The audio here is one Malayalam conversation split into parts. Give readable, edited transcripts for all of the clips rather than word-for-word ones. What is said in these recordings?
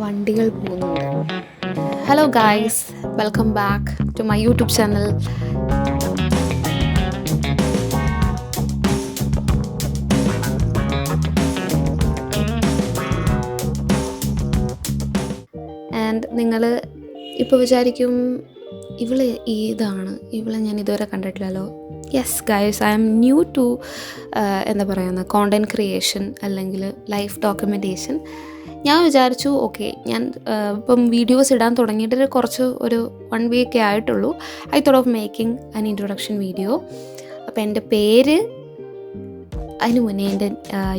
വണ്ടികൾ പോകുന്നുണ്ട്. Hello guys, welcome back to my YouTube channel. And നിങ്ങൾ ഇപ്പോൾ വിചാരിക്കും ഇവളെ ഞാൻ ഇതുവരെ കണ്ടിട്ടില്ലല്ലോ. Yes guys, I am new to എന്താ പറയുക കോണ്ടൻറ് ക്രിയേഷൻ അല്ലെങ്കിൽ ലൈഫ് ഡോക്യുമെൻറ്റേഷൻ. ഞാൻ വിചാരിച്ചു ഞാൻ ഇപ്പം വീഡിയോസ് ഇടാൻ തുടങ്ങിയിട്ട് ഒരു 1 വീക്കേ ആയിട്ടുള്ളൂ. I thought of making an introduction video. അപ്പോൾ എൻ്റെ പേര്, അതിന് മുന്നേ എൻ്റെ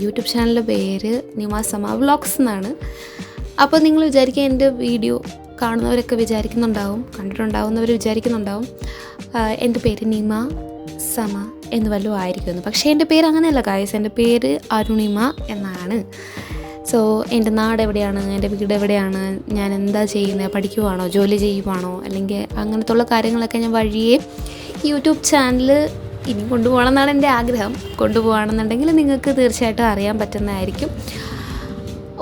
യൂട്യൂബ് ചാനലിൻ്റെ പേര് നിമ സമ വ്ളോഗ്സ് എന്നാണ്. അപ്പോൾ നിങ്ങൾ വിചാരിക്കുക, എൻ്റെ വീഡിയോ കാണുന്നവരൊക്കെ കണ്ടിട്ടുണ്ടാവുന്നവർ വിചാരിക്കുന്നുണ്ടാവും എൻ്റെ പേര് നിമ സമ എന്ന് വല്ലതും ആയിരിക്കുമെന്ന്. പക്ഷേ എൻ്റെ പേര് അങ്ങനെയല്ല ഗായ്സ്, എൻ്റെ പേര് അരുണിമ എന്നാണ്. സോ എൻ്റെ നാട് എവിടെയാണ്, എൻ്റെ വീട് എവിടെയാണ്, ഞാൻ എന്താ ചെയ്യുന്നത്, പഠിക്കുവാണോ, ജോലി ചെയ്യുവാണോ, അല്ലെങ്കിൽ അങ്ങനത്തുള്ള കാര്യങ്ങളൊക്കെ ഞാൻ വഴിയേ യൂട്യൂബ് ചാനൽ ഇനി കൊണ്ടുപോകണമെന്നാണ് എൻ്റെ ആഗ്രഹം. കൊണ്ടുപോകണമെന്നുണ്ടെങ്കിൽ നിങ്ങൾക്ക് തീർച്ചയായിട്ടും അറിയാൻ പറ്റുന്നതായിരിക്കും.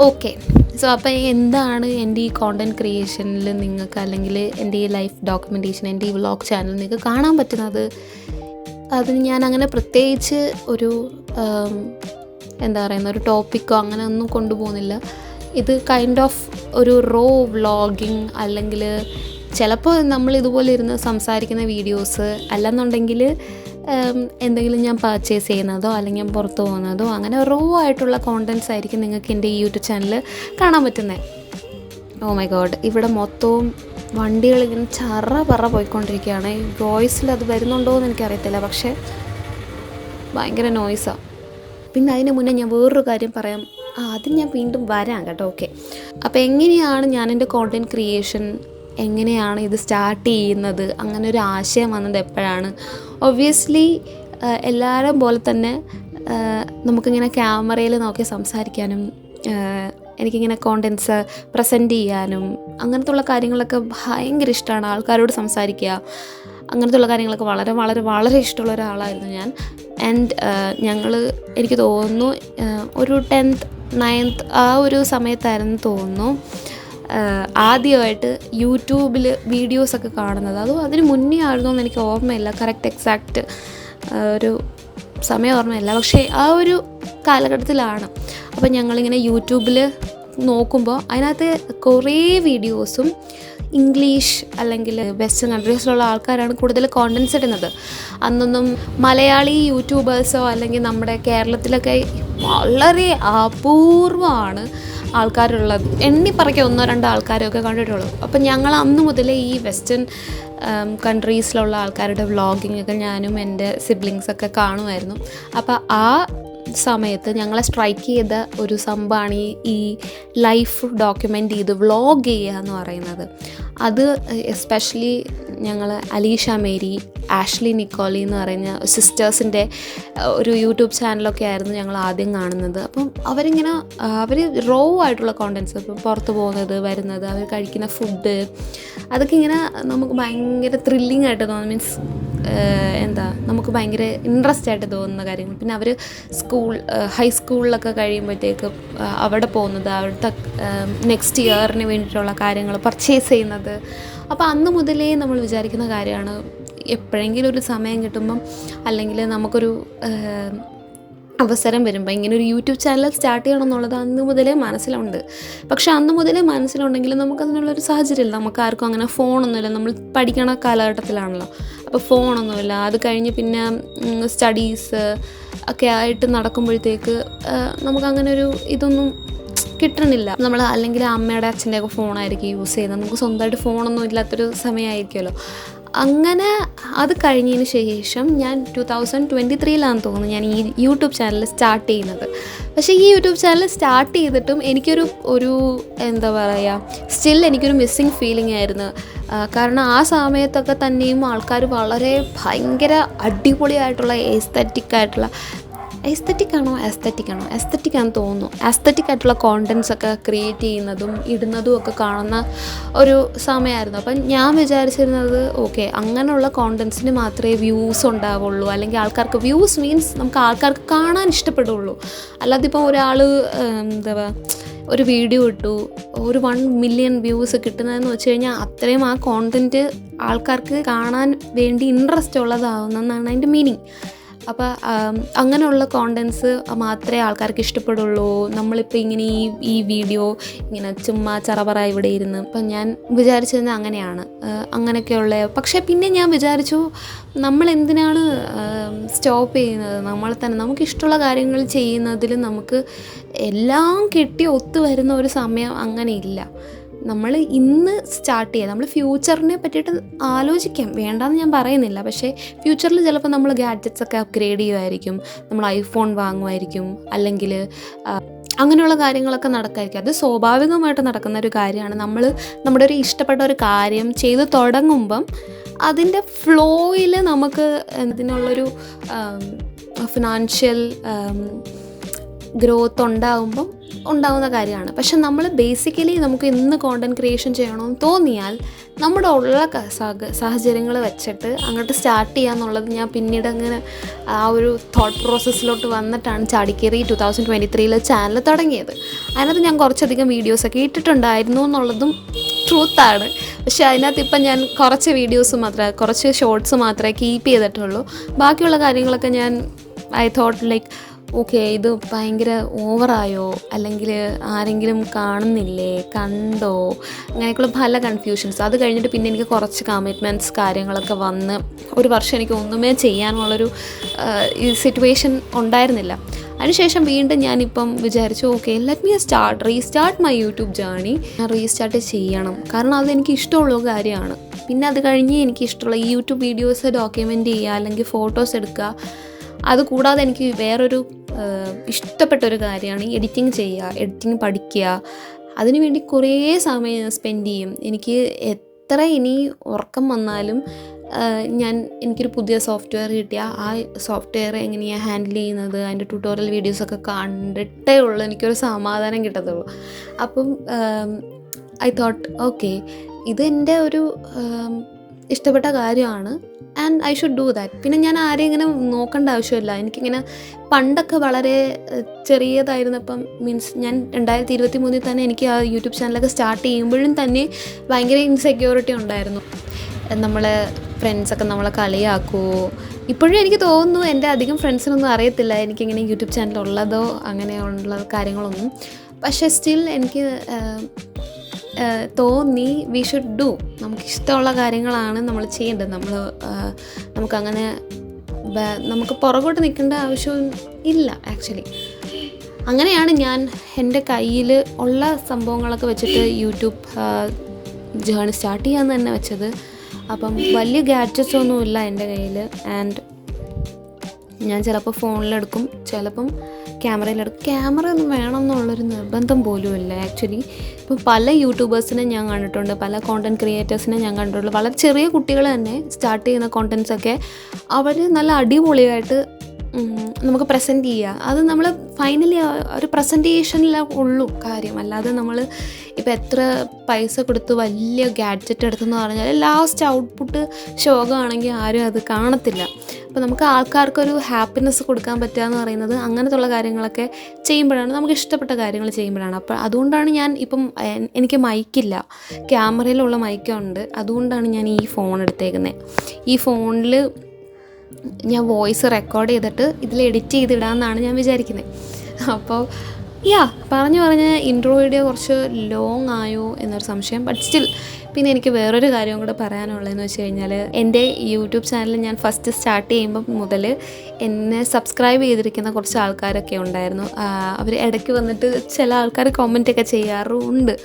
ഓക്കെ, സോ അപ്പോൾ എന്താണ് എൻ്റെ ഈ കോണ്ടൻറ് ക്രിയേഷനിൽ നിങ്ങൾക്ക്, അല്ലെങ്കിൽ എൻ്റെ ഈ ലൈഫ് ഡോക്യുമെൻറ്റേഷൻ, എൻ്റെ ഈ വ്ളോഗ് ചാനൽ നിങ്ങൾക്ക് കാണാൻ പറ്റുന്നത്, അതിന് ഞാൻ അങ്ങനെ പ്രത്യേകിച്ച് ഒരു ഒരു ടോപ്പിക്കോ അങ്ങനെ ഒന്നും കൊണ്ടുപോകുന്നില്ല. ഇത് കൈൻഡ് ഓഫ് ഒരു റോ വ്ളോഗിങ്, അല്ലെങ്കിൽ ചിലപ്പോൾ നമ്മൾ ഇതുപോലെ ഇരുന്ന് സംസാരിക്കുന്ന വീഡിയോസ്, അല്ലെന്നുണ്ടെങ്കിൽ എന്തെങ്കിലും ഞാൻ പർച്ചേസ് ചെയ്യുന്നതോ അല്ലെങ്കിൽ പുറത്ത് പോകുന്നതോ, അങ്ങനെ റോ ആയിട്ടുള്ള കോണ്ടൻറ്റ്സ് ആയിരിക്കും നിങ്ങൾക്ക് എൻ്റെ ഈ യൂട്യൂബ് ചാനൽ കാണാൻ പറ്റുന്നത്. ഓ മൈ ഗോഡ്, ഇവിടെ മൊത്തവും വണ്ടികളിങ്ങനെ പറ പോയിക്കൊണ്ടിരിക്കുകയാണ്. ഈ വോയിസിൽ അത് വരുന്നുണ്ടോ എന്ന് എനിക്കറിയത്തില്ല, പക്ഷേ ഭയങ്കര നോയ്സാണ്. പിന്നെ അതിന് മുന്നേ ഞാൻ വേറൊരു കാര്യം പറയാം, അതിന് ഞാൻ വീണ്ടും വരാം കേട്ടോ. ഓക്കെ, അപ്പോൾ എങ്ങനെയാണ് ഞാൻ എൻ്റെ കോണ്ടൻറ് ക്രിയേഷൻ, എങ്ങനെയാണ് ഇത് സ്റ്റാർട്ട് ചെയ്യുന്നത്, അങ്ങനെ ഒരു ആശയം വന്നത് എപ്പോഴാണ്? ഒബ്വിയസ്ലി എല്ലാവരും പോലെ തന്നെ നമുക്കിങ്ങനെ ക്യാമറയിൽ നോക്കി സംസാരിക്കാനും എനിക്കിങ്ങനെ കോണ്ടൻറ്റ്സ് പ്രസൻറ്റ് ചെയ്യാനും അങ്ങനത്തുള്ള കാര്യങ്ങളൊക്കെ ഭയങ്കര ഇഷ്ടമാണ്. ആൾക്കാരോട് സംസാരിക്കുക, അങ്ങനത്തുള്ള കാര്യങ്ങളൊക്കെ വളരെ വളരെ വളരെ ഇഷ്ടമുള്ള ഒരാളായിരുന്നു ഞാൻ. ആൻഡ് എനിക്ക് തോന്നുന്നു ഒരു 10th 9th ആ ഒരു സമയത്തായിരുന്നു തോന്നുന്നു ആദ്യമായിട്ട് യൂട്യൂബിൽ വീഡിയോസൊക്കെ കാണുന്നത്. അതിന് മുന്നേ ആയിരുന്നു എന്ന് എനിക്ക് ഓർമ്മയില്ല, കറക്റ്റ് എക്സാക്റ്റ് ഒരു സമയം ഓർമ്മയില്ല, പക്ഷേ ആ ഒരു കാലഘട്ടത്തിലാണ്. അപ്പോൾ ഞങ്ങളിങ്ങനെ യൂട്യൂബിൽ നോക്കുമ്പോൾ അതിനകത്ത് കുറേ വീഡിയോസും ഇംഗ്ലീഷ് അല്ലെങ്കിൽ വെസ്റ്റേൺ കൺട്രീസിലുള്ള ആൾക്കാരാണ് കൂടുതൽ കോണ്ടൻറ്റ്സ് ഇടുന്നത്. അന്നൊന്നും മലയാളി യൂട്യൂബേഴ്സോ അല്ലെങ്കിൽ നമ്മുടെ കേരളത്തിലൊക്കെ വളരെ അപൂർവമാണ് ആൾക്കാരുള്ളത്. എണ്ണിപ്പറയ്ക്ക് 1-2 ആൾക്കാരൊക്കെ കണ്ടിട്ടുള്ളൂ. അപ്പം ഞങ്ങൾ അന്ന് മുതലേ ഈ വെസ്റ്റേൺ കൺട്രീസിലുള്ള ആൾക്കാരുടെ വ്ളോഗിങ് ഒക്കെ ഞാനും എൻ്റെ സിബ്ലിങ്സൊക്കെ കാണുമായിരുന്നു. അപ്പോൾ ആ സമയത്ത് ഞങ്ങളെ സ്ട്രൈക്ക് ചെയ്ത ഒരു സംഭവമാണ് ഈ ലൈഫ് ഡോക്യുമെൻ്റ് ചെയ്ത് വ്ളോഗ് ചെയ്യുക എന്ന് പറയുന്നത്. അത് എസ്പെഷ്യലി ഞങ്ങൾ അലീഷ മേരി, ആഷ്ലി നിക്കോളി എന്ന് പറയുന്ന സിസ്റ്റേഴ്സിൻ്റെ ഒരു യൂട്യൂബ് ചാനലൊക്കെ ആയിരുന്നു ഞങ്ങൾ ആദ്യം കാണുന്നത്. അപ്പം അവർ റോ ആയിട്ടുള്ള കോണ്ടൻറ്റ്സ്, ഇപ്പം പുറത്ത് പോകുന്നത്, വരുന്നത്, അവർ കഴിക്കുന്ന ഫുഡ്, അതൊക്കെ ഇങ്ങനെ നമുക്ക് ഭയങ്കര ത്രില്ലിംഗ് ആയിട്ട് തോന്നും. മീൻസ് നമുക്ക് ഭയങ്കര ഇൻട്രസ്റ്റ് ആയിട്ട് തോന്നുന്ന കാര്യങ്ങൾ. പിന്നെ അവർ ഹൈസ്കൂളിലൊക്കെ കഴിയുമ്പോഴത്തേക്ക് അവിടെ പോകുന്നത്, അവിടുത്തെ നെക്സ്റ്റ് ഇയറിന് വേണ്ടിയിട്ടുള്ള കാര്യങ്ങൾ പർച്ചേസ് ചെയ്യുന്നത്. അപ്പോൾ അന്ന് മുതലേ നമ്മൾ വിചാരിക്കുന്ന കാര്യമാണ്, എപ്പോഴെങ്കിലും ഒരു സമയം കിട്ടുമ്പം അല്ലെങ്കിൽ നമുക്കൊരു അവസരം വരുമ്പോൾ ഇങ്ങനെ ഒരു യൂട്യൂബ് ചാനൽ സ്റ്റാർട്ട് ചെയ്യണം എന്നുള്ളത് അന്ന് മുതലേ മനസ്സിലുണ്ട്. പക്ഷേ അന്ന് മുതലേ മനസ്സിലുണ്ടെങ്കിലും നമുക്കതിനുള്ളൊരു സാഹചര്യമില്ല. നമുക്കാർക്കും അങ്ങനെ ഫോണൊന്നുമില്ല. നമ്മൾ പഠിക്കണ കാലഘട്ടത്തിലാണല്ലോ, അപ്പോൾ ഫോണൊന്നുമില്ല. അത് കഴിഞ്ഞ് പിന്നെ സ്റ്റഡീസ് ഒക്കെ ആയിട്ട് നടക്കുമ്പോഴത്തേക്ക് നമുക്കങ്ങനെ ഒരു ഇതൊന്നും കിട്ടണില്ല. നമ്മൾ അല്ലെങ്കിൽ അമ്മയുടെ അച്ഛൻ്റെയൊക്കെ ഫോണായിരിക്കും യൂസ് ചെയ്യുന്നത്. നമുക്ക് സ്വന്തമായിട്ട് ഫോണൊന്നും ഇല്ലാത്തൊരു സമയമായിരിക്കുമല്ലോ. അങ്ങനെ അത് കഴിഞ്ഞതിന് ശേഷം ഞാൻ 2023 തോന്നുന്നു ഞാൻ ഈ യൂട്യൂബ് ചാനൽ സ്റ്റാർട്ട് ചെയ്യുന്നത്. പക്ഷേ ഈ യൂട്യൂബ് ചാനൽ സ്റ്റാർട്ട് ചെയ്തിട്ടും എനിക്കൊരു സ്റ്റിൽ എനിക്കൊരു മിസ്സിങ് ഫീലിംഗ് ആയിരുന്നു. കാരണം ആ സമയത്തൊക്കെ തന്നെയും ആൾക്കാർ വളരെ ഭയങ്കര അടിപൊളിയായിട്ടുള്ള എസ്തറ്റിക്കാണെന്ന് തോന്നുന്നു. ആയിട്ടുള്ള കോണ്ടൻറ്റ്സ് ഒക്കെ ക്രിയേറ്റ് ചെയ്യുന്നതും ഇടുന്നതും ഒക്കെ കാണുന്ന ഒരു സമയമായിരുന്നു. അപ്പം ഞാൻ വിചാരിച്ചിരുന്നത് അങ്ങനെയുള്ള കോണ്ടൻറ്റ്സിന് മാത്രമേ വ്യൂസ് ഉണ്ടാവുള്ളൂ, അല്ലെങ്കിൽ ആൾക്കാർക്ക് വ്യൂസ് മീൻസ് നമുക്ക് ആൾക്കാർക്ക് കാണാൻ ഇഷ്ടപ്പെടുള്ളൂ. അല്ലാതെ ഇപ്പോൾ ഒരാൾ ഒരു വീഡിയോ ഇട്ടു, ഒരു 1 മില്യൺ വ്യൂസ് കിട്ടുന്നതെന്ന് വെച്ച് കഴിഞ്ഞാൽ അത്രയും ആ കോണ്ടൻറ്റ് ആൾക്കാർക്ക് കാണാൻ വേണ്ടി ഇൻട്രസ്റ്റ് ഉള്ളതാവുന്നെന്നാണ് അതിൻ്റെ മീനിങ്. അപ്പോൾ അങ്ങനെയുള്ള കോണ്ടൻസ് മാത്രമേ ആൾക്കാർക്ക് ഇഷ്ടപ്പെടുള്ളൂ. നമ്മളിപ്പോൾ ഇങ്ങനെ ഈ വീഡിയോ ഇങ്ങനെ ചുമ്മാ ചറപറ ഇവിടെ ഇരുന്ന് ഇപ്പം ഞാൻ വിചാരിച്ചത് അങ്ങനെയാണ്, അങ്ങനെയൊക്കെയുള്ള. പക്ഷേ പിന്നെ ഞാൻ വിചാരിച്ചു നമ്മളെന്തിനാണ് സ്റ്റോപ്പ് ചെയ്യുന്നത്? നമ്മൾ തന്നെ നമുക്കിഷ്ടമുള്ള കാര്യങ്ങൾ ചെയ്യുന്നതിൽ നമുക്ക് എല്ലാം കിട്ടി ഒത്തു വരുന്ന ഒരു സമയം അങ്ങനെയില്ല. നമ്മൾ ഇന്ന് സ്റ്റാർട്ട് ചെയ്യുക. നമ്മൾ ഫ്യൂച്ചറിനെ പറ്റിയിട്ട് ആലോചിക്കാം, വേണ്ടാന്ന് ഞാൻ പറയുന്നില്ല. പക്ഷേ ഫ്യൂച്ചറിൽ ചിലപ്പോൾ നമ്മൾ ഗാഡ്ജറ്റ്സൊക്കെ അപ്ഗ്രേഡ് ചെയ്യുമായിരിക്കും, നമ്മൾ ഐഫോൺ വാങ്ങുമായിരിക്കും, അല്ലെങ്കിൽ അങ്ങനെയുള്ള കാര്യങ്ങളൊക്കെ നടക്കായിരിക്കും. അത് സ്വാഭാവികമായിട്ട് നടക്കുന്ന ഒരു കാര്യമാണ്. നമ്മുടെ ഒരു ഇഷ്ടപ്പെട്ട ഒരു കാര്യം ചെയ്ത് തുടങ്ങുമ്പം അതിൻ്റെ ഫ്ലോയിൽ നമുക്ക് ഇതിനുള്ളൊരു ഫിനാൻഷ്യൽ ഗ്രോത്ത് ഉണ്ടാവുന്ന കാര്യമാണ്. പക്ഷെ നമ്മൾ ബേസിക്കലി നമുക്ക് ഇന്ന് കോണ്ടൻറ്റ് ക്രിയേഷൻ ചെയ്യണമെന്ന് തോന്നിയാൽ നമ്മുടെ ഉള്ള സാഹചര്യങ്ങൾ വെച്ചിട്ട് അങ്ങോട്ട് സ്റ്റാർട്ട് ചെയ്യാന്നുള്ളത് ഞാൻ പിന്നീട് അങ്ങനെ ആ ഒരു തോട്ട് പ്രോസസ്സിലോട്ട് വന്നിട്ടാണ് ചാടിക്കേറി 2023 ചാനൽ തുടങ്ങിയത്. അതിനകത്ത് ഞാൻ കുറച്ചധികം വീഡിയോസൊക്കെ ഇട്ടിട്ടുണ്ടായിരുന്നു എന്നുള്ളതും ട്രൂത്താണ്. പക്ഷേ അതിനകത്ത് ഇപ്പം ഞാൻ കുറച്ച് ഷോർട്സ് മാത്രമേ കീപ്പ് ചെയ്തിട്ടുള്ളൂ. ബാക്കിയുള്ള കാര്യങ്ങളൊക്കെ ഞാൻ ഐ തോട്ട് ലൈക്ക് ഓക്കെ, ഇത് ഭയങ്കര ഓവറായോ, അല്ലെങ്കിൽ ആരെങ്കിലും കാണുന്നില്ലേ, കണ്ടോ, അങ്ങനെയൊക്കെയുള്ള പല കൺഫ്യൂഷൻസ്. അത് കഴിഞ്ഞിട്ട് പിന്നെ എനിക്ക് കുറച്ച് കമ്മിറ്റ്മെൻറ്റ്സ് കാര്യങ്ങളൊക്കെ വന്ന് ഒരു വർഷം എനിക്ക് ഒന്നുമേ ചെയ്യാനുള്ളൊരു സിറ്റുവേഷൻ ഉണ്ടായിരുന്നില്ല. അതിനുശേഷം വീണ്ടും ഞാനിപ്പം വിചാരിച്ചു okay let me restart my YouTube journey. ഞാൻ റീസ്റ്റാർട്ട് ചെയ്യണം, കാരണം അതെനിക്ക് ഇഷ്ടമുള്ള കാര്യമാണ്. പിന്നെ അത് കഴിഞ്ഞ് എനിക്കിഷ്ടമുള്ള ഈ യൂട്യൂബ് വീഡിയോസ് ഡോക്യുമെൻ്റ് ചെയ്യുക, അല്ലെങ്കിൽ ഫോട്ടോസ് എടുക്കുക. അതുകൂടാതെ എനിക്ക് വേറൊരു ഇഷ്ടപ്പെട്ടൊരു കാര്യമാണ് എഡിറ്റിംഗ് പഠിക്കുക. അതിനുവേണ്ടി കുറേ സമയം സ്പെൻഡ് ചെയ്യും. എനിക്ക് എത്ര ഇനി ഉറക്കം വന്നാലും എനിക്കൊരു പുതിയ സോഫ്റ്റ്വെയർ കിട്ടിയാൽ ആ സോഫ്റ്റ്വെയർ എങ്ങനെയാണ് ഹാൻഡിൽ ചെയ്യുന്നത്, അതിൻ്റെ ട്യൂട്ടോറിയൽ വീഡിയോസൊക്കെ കണ്ടിട്ടേ ഉള്ളൂ എനിക്കൊരു സമാധാനം കിട്ടത്തുള്ളൂ. അപ്പം ഐ തോട്ട് ഓക്കെ, ഇത് എൻ്റെ ഒരു ഇഷ്ടപ്പെട്ട കാര്യമാണ് and I should do that. പിന്നെ ഞാൻ ആരെയും ഇങ്ങനെ നോക്കേണ്ട ആവശ്യമില്ല. എനിക്കിങ്ങനെ പണ്ടൊക്കെ വളരെ ചെറിയതായിരുന്നപ്പം ഞാൻ 2023 തന്നെ എനിക്ക് ആ യൂട്യൂബ് ചാനലൊക്കെ സ്റ്റാർട്ട് ചെയ്യുമ്പോഴും തന്നെ ഭയങ്കര ഇൻസെക്യൂരിറ്റി ഉണ്ടായിരുന്നു. നമ്മളെ ഫ്രണ്ട്സൊക്കെ നമ്മളെ കളിയാക്കുമോ? ഇപ്പോഴും എനിക്ക് തോന്നുന്നു എൻ്റെ അധികം ഫ്രണ്ട്സിനൊന്നും അറിയത്തില്ല എനിക്കിങ്ങനെ യൂട്യൂബ് ചാനൽ ഉള്ളതോ അങ്ങനെയുള്ള കാര്യങ്ങളൊന്നും. പക്ഷേ സ്റ്റിൽ എനിക്ക് തോന്നി വി ഷുഡ് ഡു. നമുക്കിഷ്ടമുള്ള കാര്യങ്ങളാണ് നമ്മൾ ചെയ്യേണ്ടത്. നമുക്കങ്ങനെ നമുക്ക് പുറകോട്ട് നിൽക്കേണ്ട ആവശ്യവും ഇല്ല ആക്ച്വലി. അങ്ങനെയാണ് ഞാൻ എൻ്റെ കയ്യിൽ ഉള്ള സംഭവങ്ങളൊക്കെ വെച്ചിട്ട് യൂട്യൂബ് ജേർണി സ്റ്റാർട്ട് ചെയ്യാമെന്ന് തന്നെ വെച്ചത്. അപ്പം വലിയ ഗാഡ്ജറ്റ്സ് ഒന്നുമില്ല എൻ്റെ കയ്യിൽ. ആൻഡ് ഞാൻ ചിലപ്പോൾ ഫോണിലെടുക്കും, ചിലപ്പം ക്യാമറയിലെടുക്കും. ക്യാമറ ഒന്നും വേണം എന്നുള്ളൊരു നിർബന്ധം പോലും ഇല്ല ആക്ച്വലി. ഇപ്പോൾ പല യൂട്യൂബേഴ്സിനെ ഞാൻ കണ്ടിട്ടുണ്ട്, പല കോണ്ടൻറ്റ് ക്രിയേറ്റേഴ്സിനെ ഞാൻ കണ്ടിട്ടുള്ളൂ. വളരെ ചെറിയ കുട്ടികൾ തന്നെ സ്റ്റാർട്ട് ചെയ്യുന്ന കോണ്ടൻറ്റ്സൊക്കെ അവർ നല്ല അടിപൊളിയായിട്ട് നമുക്ക് പ്രസൻറ്റ് ചെയ്യുക. അത് നമ്മൾ ഫൈനലി ഒരു പ്രസൻറ്റേഷനിൽ ഉള്ളൂ കാര്യം. അല്ലാതെ നമ്മൾ ഇപ്പോൾ എത്ര പൈസ കൊടുത്ത് വലിയ ഗാഡ്ജറ്റ് എടുത്തെന്ന് പറഞ്ഞാൽ ലാസ്റ്റ് ഔട്ട്പുട്ട് ശോകമാണെങ്കിൽ ആരും അത് കാണത്തില്ല. അപ്പോൾ നമുക്ക് ആൾക്കാർക്കൊരു ഹാപ്പിനെസ് കൊടുക്കാൻ പറ്റുക എന്ന് പറയുന്നത് അങ്ങനത്തുള്ള കാര്യങ്ങളൊക്കെ ചെയ്യുമ്പോഴാണ്, നമുക്ക് ഇഷ്ടപ്പെട്ട കാര്യങ്ങൾ ചെയ്യുമ്പോഴാണ്. അപ്പോൾ അതുകൊണ്ടാണ് ഞാൻ ഇപ്പം എനിക്ക് മൈക്കില്ല, ക്യാമറയിലുള്ള മൈക്കുണ്ട്. അതുകൊണ്ടാണ് ഞാൻ ഈ ഫോൺ എടുത്തേക്കുന്നത്. ഈ ഫോണിൽ ഞാൻ വോയിസ് റെക്കോർഡ് ചെയ്തിട്ട് ഇതിൽ എഡിറ്റ് ചെയ്തിടാമെന്നാണ് ഞാൻ വിചാരിക്കുന്നത്. അപ്പോൾ പറഞ്ഞ് ഇൻട്രോ വീഡിയോ കുറച്ച് ലോങ് ആയോ എന്നൊരു സംശയം. ബട്ട് സ്റ്റിൽ പിന്നെ എനിക്ക് വേറൊരു കാര്യം കൂടെ പറയാനുള്ളതെന്ന് വെച്ച് കഴിഞ്ഞാൽ, എൻ്റെ യൂട്യൂബ് ചാനൽ ഞാൻ ഫസ്റ്റ് സ്റ്റാർട്ട് ചെയ്യുമ്പോൾ മുതൽ എന്നെ സബ്സ്ക്രൈബ് ചെയ്തിരിക്കുന്ന കുറച്ച് ആൾക്കാരൊക്കെ ഉണ്ടായിരുന്നു. അവർ ഇടയ്ക്ക് വന്നിട്ട് ചില ആൾക്കാർ കമൻറ്റൊക്കെ ചെയ്യാറുണ്ട്.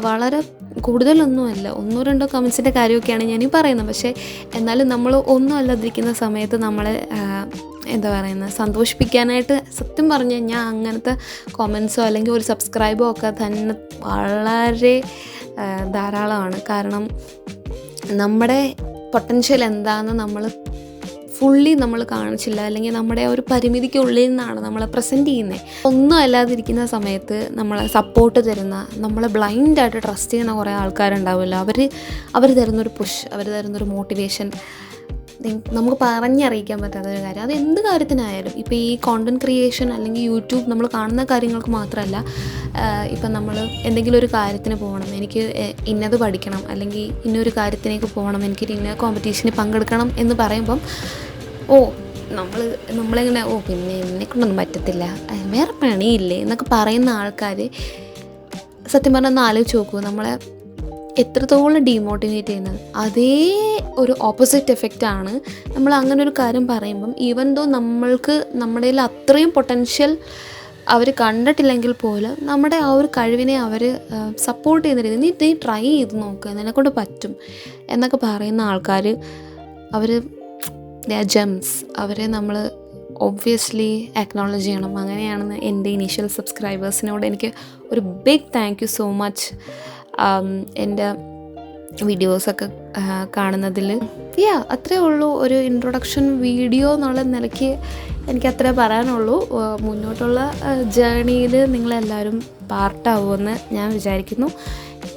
വളരെ കൂടുതലൊന്നുമല്ല, 1-2 കമൻസിൻ്റെ കാര്യമൊക്കെയാണ് ഞാനീ പറയുന്നത്. പക്ഷേ എന്നാലും നമ്മൾ ഒന്നും അല്ലാതിരിക്കുന്ന സമയത്ത് നമ്മളെ സന്തോഷിപ്പിക്കാനായിട്ട് സത്യം പറഞ്ഞു കഴിഞ്ഞാൽ അങ്ങനത്തെ കൊമൻസോ അല്ലെങ്കിൽ ഒരു സബ്സ്ക്രൈബോ ഒക്കെ തന്നെ വളരെ ധാരാളമാണ്. കാരണം നമ്മുടെ പൊട്ടൻഷ്യൽ എന്താണെന്ന് നമ്മൾ ഫുള്ളി നമ്മൾ കാണിച്ചില്ല, അല്ലെങ്കിൽ നമ്മുടെ ഒരു പരിമിതിക്കുള്ളിൽ നിന്നാണ് നമ്മളെ പ്രസൻറ്റ് ചെയ്യുന്നത്. ഒന്നും അല്ലാതിരിക്കുന്ന സമയത്ത് നമ്മളെ സപ്പോർട്ട് തരുന്ന, നമ്മളെ ബ്ലൈൻഡായിട്ട് ട്രസ്റ്റ് ചെയ്യുന്ന കുറേ ആൾക്കാരുണ്ടാവുമല്ലോ. അവർ തരുന്നൊരു പുഷ്, അവർ തരുന്നൊരു മോട്ടിവേഷൻ നമുക്ക് പറഞ്ഞറിയിക്കാൻ പറ്റാത്തൊരു കാര്യം. അത് എന്ത് കാര്യത്തിനായാലും, ഇപ്പോൾ ഈ കോണ്ടൻറ്റ് ക്രിയേഷൻ അല്ലെങ്കിൽ യൂട്യൂബ് നമ്മൾ കാണുന്ന കാര്യങ്ങൾക്ക് മാത്രമല്ല, ഇപ്പം നമ്മൾ എന്തെങ്കിലും ഒരു കാര്യത്തിന് പോകണം, എനിക്ക് ഇന്നത് പഠിക്കണം, അല്ലെങ്കിൽ ഇന്നൊരു കാര്യത്തിലേക്ക് പോകണം, എനിക്കൊരു ഇന്ന കോമ്പറ്റീഷന് പങ്കെടുക്കണം എന്ന് പറയുമ്പം നമ്മളിങ്ങനെ പിന്നെ എന്നെക്കൊണ്ടൊന്നും പറ്റത്തില്ല, വേറെ പണിയില്ലേ എന്നൊക്കെ പറയുന്ന ആൾക്കാർ സത്യം പറഞ്ഞാൽ ഒന്ന് ആലോചിച്ച് നോക്കൂ, നമ്മളെ എത്രത്തോളം ഡീമോട്ടിവേറ്റ് ചെയ്യുന്നത്. അതേ ഒരു ഓപ്പോസിറ്റ് എഫക്റ്റാണ് നമ്മൾ അങ്ങനെ ഒരു കാര്യം പറയുമ്പം. ഈവൻ ദോ നമ്മൾക്ക് നമ്മുടെ കയ്യിൽ അത്രയും പൊട്ടൻഷ്യൽ അവർ കണ്ടിട്ടില്ലെങ്കിൽ പോലും നമ്മുടെ ആ ഒരു കഴിവിനെ അവർ സപ്പോർട്ട് ചെയ്യുന്ന രീതി, നീ ട്രൈ ചെയ്ത് നോക്കുക, നിന്നെക്കൊണ്ട് പറ്റും എന്നൊക്കെ പറയുന്ന ആൾക്കാർ, അവർ ജെംസ്. അവരെ നമ്മൾ ഒബ്വിയസ്ലി അക്നോളജ് ചെയ്യണം. അങ്ങനെയാണെന്ന് എൻ്റെ ഇനീഷ്യൽ സബ്സ്ക്രൈബേഴ്സിനോട് എനിക്ക് ഒരു big thank you so much. എൻ്റെ വീഡിയോസൊക്കെ കാണുന്നതിൽ അത്രേ ഉള്ളൂ. ഒരു ഇൻട്രൊഡക്ഷൻ വീഡിയോ എന്നുള്ള നിലയ്ക്ക് എനിക്കത്രേ പറയാനുള്ളൂ. മുന്നോട്ടുള്ള ജേണിയിൽ നിങ്ങളെല്ലാവരും പാർട്ടാവുമെന്ന് ഞാൻ വിചാരിക്കുന്നു.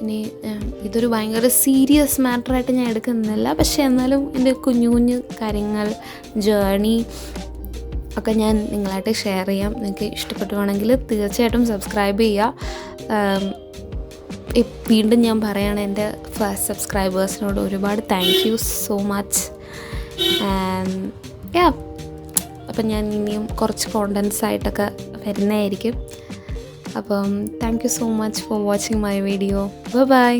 ഇനി ഇതൊരു ഭയങ്കര സീരിയസ് മാറ്ററായിട്ട് ഞാൻ എടുക്കുന്നില്ല, പക്ഷേ എന്നാലും എൻ്റെ കുഞ്ഞു കുഞ്ഞു കാര്യങ്ങൾ, ജേണി ഒക്കെ ഞാൻ നിങ്ങളായിട്ട് ഷെയർ ചെയ്യാം. നിങ്ങൾക്ക് ഇഷ്ടപ്പെട്ടുവാണെങ്കിൽ തീർച്ചയായിട്ടും സബ്സ്ക്രൈബ് ചെയ്യുക. വീണ്ടും ഞാൻ പറയുകയാണ്, എൻ്റെ ഫസ്റ്റ് സബ്സ്ക്രൈബേഴ്സിനോട് ഒരുപാട് താങ്ക് യു സോ മച്ച്. അപ്പം ഞാൻ ഇനിയും കുറച്ച് കോണ്ടൻറ്റ്സ് ആയിട്ടൊക്കെ വരുന്നതായിരിക്കും. അപ്പം thank you so much for watching my video. By.